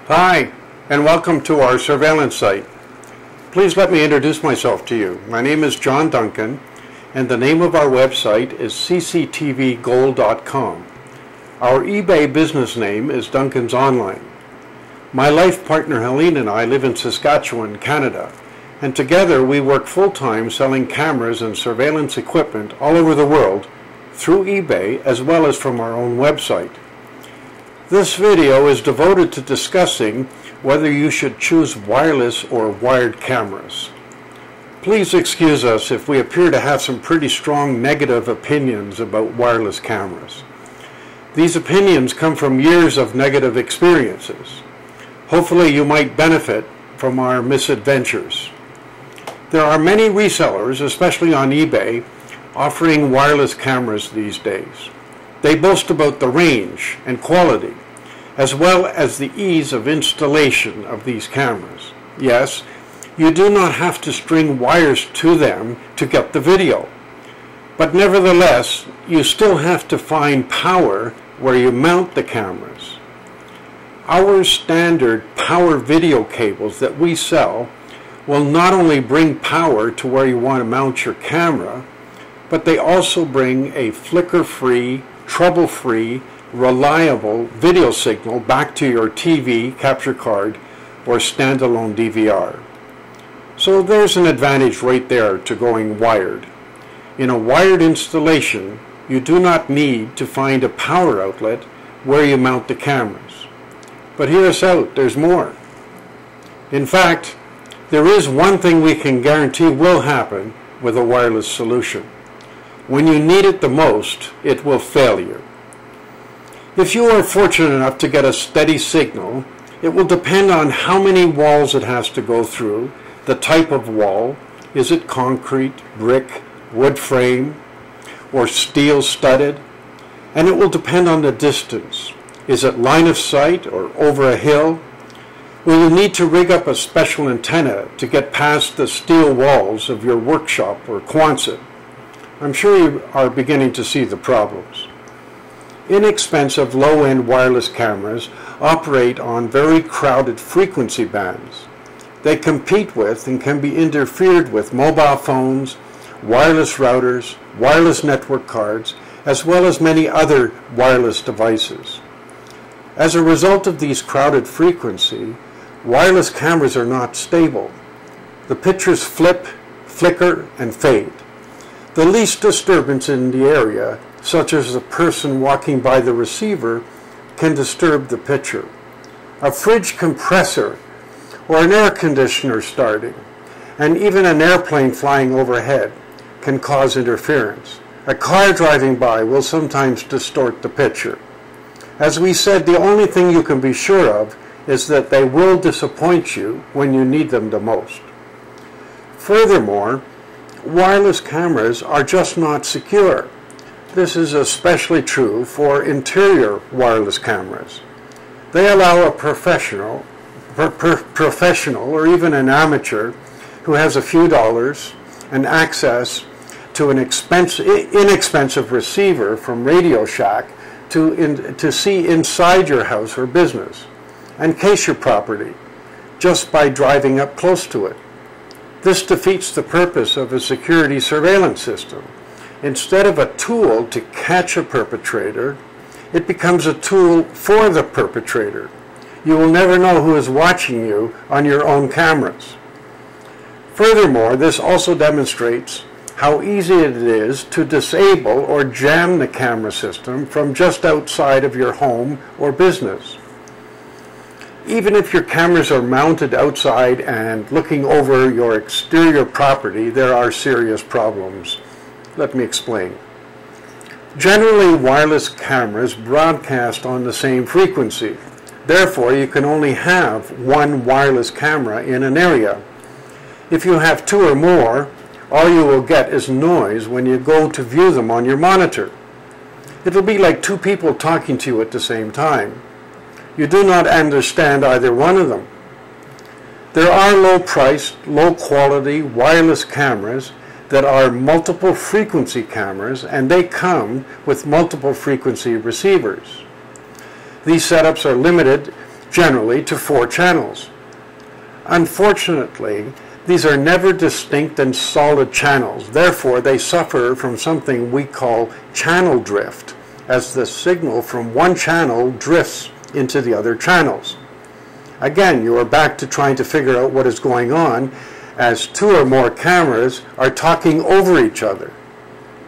Hi, and welcome to our surveillance site. Please let me introduce myself to you. My name is John Duncan, and the name of our website is CCTVGold.com. Our eBay business name is DuncansOnline. My life partner Helene and I live in Saskatchewan, Canada, and together we work full-time selling cameras and surveillance equipment all over the world through eBay as well as from our own website. This video is devoted to discussing whether you should choose wireless or wired cameras. Please excuse us if we appear to have some pretty strong negative opinions about wireless cameras. These opinions come from years of negative experiences. Hopefully you might benefit from our misadventures. There are many resellers, especially on eBay, offering wireless cameras these days. They boast about the range and quality, as well as the ease of installation of these cameras. Yes, you do not have to string wires to them to get the video, but nevertheless, you still have to find power where you mount the cameras. Our standard power video cables that we sell will not only bring power to where you want to mount your camera, but they also bring a flicker-free, trouble-free, reliable video signal back to your TV, capture card, or standalone DVR. So there's an advantage right there to going wired. In a wired installation, you do not need to find a power outlet where you mount the cameras. But hear us out, there's more. In fact, there is one thing we can guarantee will happen with a wireless solution. When you need it the most, it will fail you. If you are fortunate enough to get a steady signal, it will depend on how many walls it has to go through, the type of wall, is it concrete, brick, wood frame, or steel studded, and it will depend on the distance. Is it line of sight or over a hill? Will you need to rig up a special antenna to get past the steel walls of your workshop or Quonset? I'm sure you are beginning to see the problems. Inexpensive low-end wireless cameras operate on very crowded frequency bands. They compete with and can be interfered with mobile phones, wireless routers, wireless network cards, as well as many other wireless devices. As a result of these crowded frequency, wireless cameras are not stable. The pictures flip, flicker, and fade. The least disturbance in the area, such as a person walking by the receiver, can disturb the picture. A fridge compressor or an air conditioner starting, and even an airplane flying overhead can cause interference. A car driving by will sometimes distort the picture. As we said, the only thing you can be sure of is that they will disappoint you when you need them the most. Furthermore, wireless cameras are just not secure. This is especially true for interior wireless cameras. They allow a professional or even an amateur who has a few dollars and access to an inexpensive receiver from Radio Shack to see inside your house or business and case your property just by driving up close to it. This defeats the purpose of a security surveillance system. Instead of a tool to catch a perpetrator, it becomes a tool for the perpetrator. You will never know who is watching you on your own cameras. Furthermore, this also demonstrates how easy it is to disable or jam the camera system from just outside of your home or business. Even if your cameras are mounted outside and looking over your exterior property, there are serious problems. Let me explain. Generally, wireless cameras broadcast on the same frequency. Therefore, you can only have one wireless camera in an area. If you have two or more, all you will get is noise when you go to view them on your monitor. It will be like two people talking to you at the same time. You do not understand either one of them. There are low-priced, low-quality wireless cameras that are multiple frequency cameras, and they come with multiple frequency receivers. These setups are limited generally to 4 channels. Unfortunately, these are never distinct and solid channels. Therefore, they suffer from something we call channel drift, as the signal from one channel drifts into the other channels. Again, you are back to trying to figure out what is going on as 2 or more cameras are talking over each other.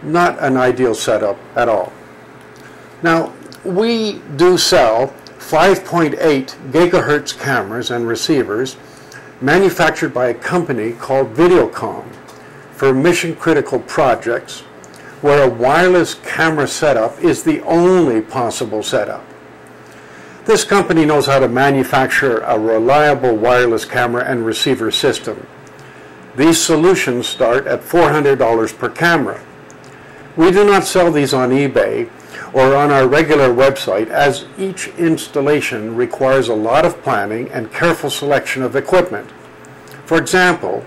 Not an ideal setup at all. Now, we do sell 5.8 gigahertz cameras and receivers manufactured by a company called Videocom for mission-critical projects where a wireless camera setup is the only possible setup. This company knows how to manufacture a reliable wireless camera and receiver system. These solutions start at $400 per camera. We do not sell these on eBay or on our regular website, as each installation requires a lot of planning and careful selection of equipment. For example,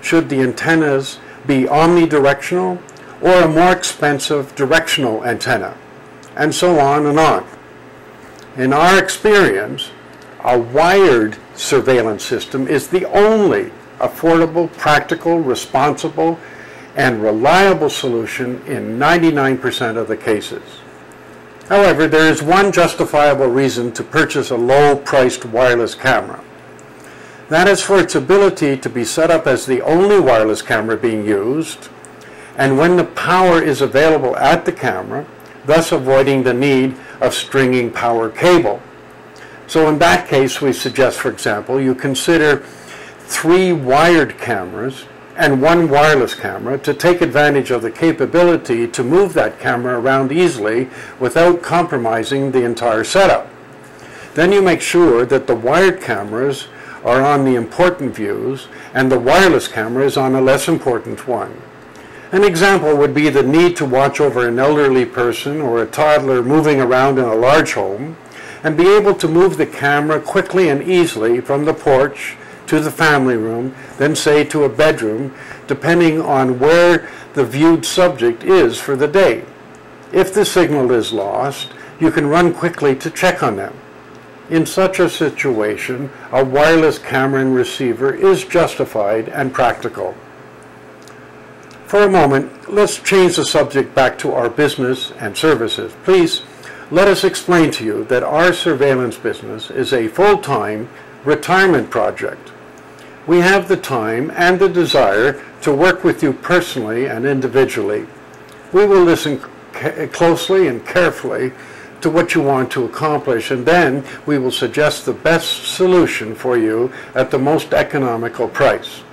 should the antennas be omnidirectional or a more expensive directional antenna, and so on and on. In our experience, a wired surveillance system is the only affordable, practical, responsible, and reliable solution in 99% of the cases. However, there is one justifiable reason to purchase a low-priced wireless camera. That is for its ability to be set up as the only wireless camera being used, and when the power is available at the camera, thus avoiding the need of stringing power cable. So in that case, we suggest, for example, you consider 3 wired cameras and 1 wireless camera to take advantage of the capability to move that camera around easily without compromising the entire setup. Then you make sure that the wired cameras are on the important views and the wireless camera is on a less important one. An example would be the need to watch over an elderly person or a toddler moving around in a large home and be able to move the camera quickly and easily from the porch to the family room, then say to a bedroom, depending on where the viewed subject is for the day. If the signal is lost, you can run quickly to check on them. In such a situation, a wireless camera and receiver is justified and practical. For a moment, let's change the subject back to our business and services. Please, let us explain to you that our surveillance business is a full-time retirement project. We have the time and the desire to work with you personally and individually. We will listen closely and carefully to what you want to accomplish, and then we will suggest the best solution for you at the most economical price.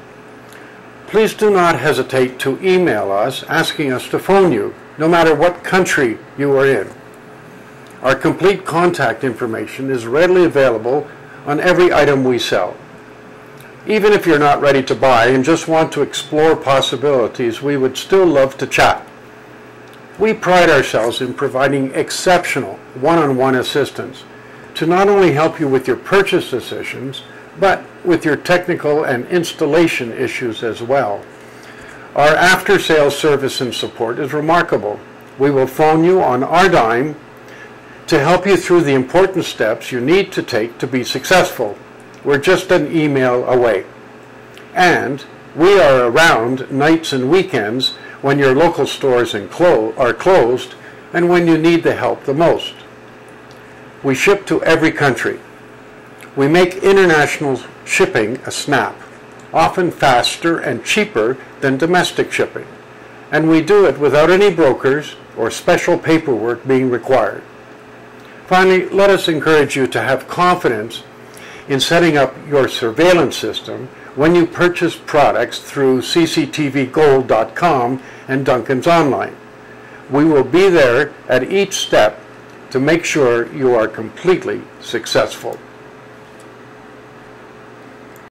Please do not hesitate to email us asking us to phone you, no matter what country you are in. Our complete contact information is readily available on every item we sell. Even if you're not ready to buy and just want to explore possibilities, we would still love to chat. We pride ourselves in providing exceptional one-on-one assistance to not only help you with your purchase decisions, but with your technical and installation issues as well. Our after-sales service and support is remarkable. We will phone you on our dime to help you through the important steps you need to take to be successful. We're just an email away. And we are around nights and weekends when your local stores are closed and when you need the help the most. We ship to every country. We make international shipping a snap, often faster and cheaper than domestic shipping. And we do it without any brokers or special paperwork being required. Finally, let us encourage you to have confidence in setting up your surveillance system when you purchase products through CCTVGold.com and DuncansOnline. We will be there at each step to make sure you are completely successful.